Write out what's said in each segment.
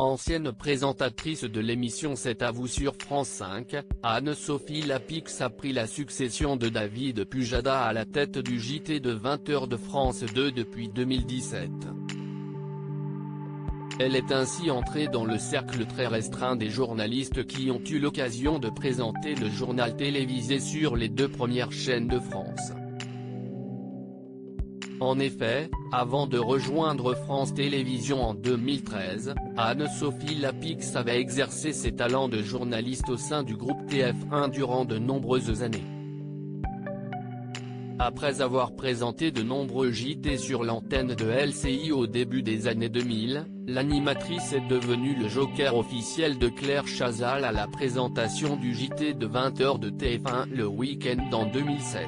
Ancienne présentatrice de l'émission C'est à vous sur France 5, Anne-Sophie Lapix a pris la succession de David Pujada à la tête du JT de 20h de France 2 depuis 2017. Elle est ainsi entrée dans le cercle très restreint des journalistes qui ont eu l'occasion de présenter le journal télévisé sur les deux premières chaînes de France. En effet, avant de rejoindre France Télévisions en 2013, Anne-Sophie Lapix avait exercé ses talents de journaliste au sein du groupe TF1 durant de nombreuses années. Après avoir présenté de nombreux JT sur l'antenne de LCI au début des années 2000, l'animatrice est devenue le joker officiel de Claire Chazal à la présentation du JT de 20h de TF1 le week-end en 2007.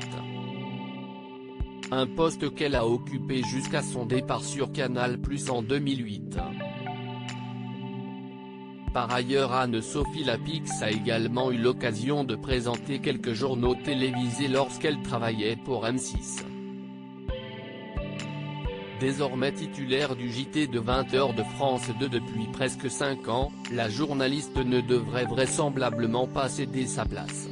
Un poste qu'elle a occupé jusqu'à son départ sur Canal+ en 2008. Par ailleurs, Anne-Sophie Lapix a également eu l'occasion de présenter quelques journaux télévisés lorsqu'elle travaillait pour M6. Désormais titulaire du JT de 20h de France 2 depuis presque 5 ans, la journaliste ne devrait vraisemblablement pas céder sa place.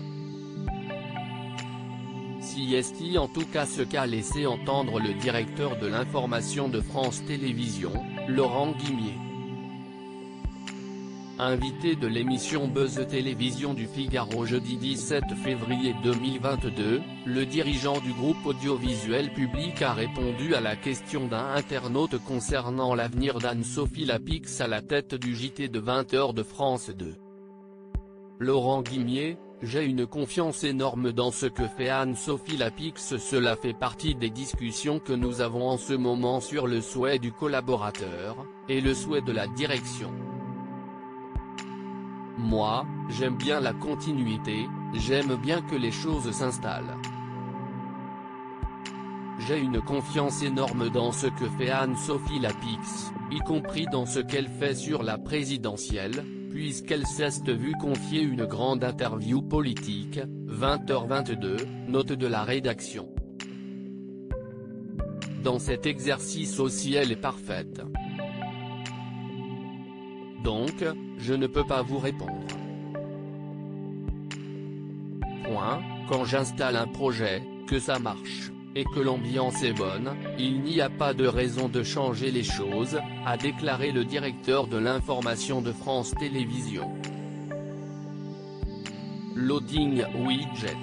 Si est en tout cas ce qu'a laissé entendre le directeur de l'information de France Télévisions, Laurent Guimier. Invité de l'émission Buzz Télévision du Figaro jeudi 17 février 2022, le dirigeant du groupe audiovisuel public a répondu à la question d'un internaute concernant l'avenir d'Anne-Sophie Lapix à la tête du JT de 20h de France 2. Laurent Guimier: j'ai une confiance énorme dans ce que fait Anne-Sophie Lapix. Cela fait partie des discussions que nous avons en ce moment sur le souhait du collaborateur, et le souhait de la direction. Moi, j'aime bien la continuité, j'aime bien que les choses s'installent. J'ai une confiance énorme dans ce que fait Anne-Sophie Lapix, y compris dans ce qu'elle fait sur la présidentielle, puisqu'elle s'est vue confier une grande interview politique, 20h22, note de la rédaction. Dans cet exercice aussi elle est parfaite. Donc, je ne peux pas vous répondre. Quand j'installe un projet, que ça marche, et que l'ambiance est bonne, il n'y a pas de raison de changer les choses, a déclaré le directeur de l'information de France Télévisions. Loading Widget.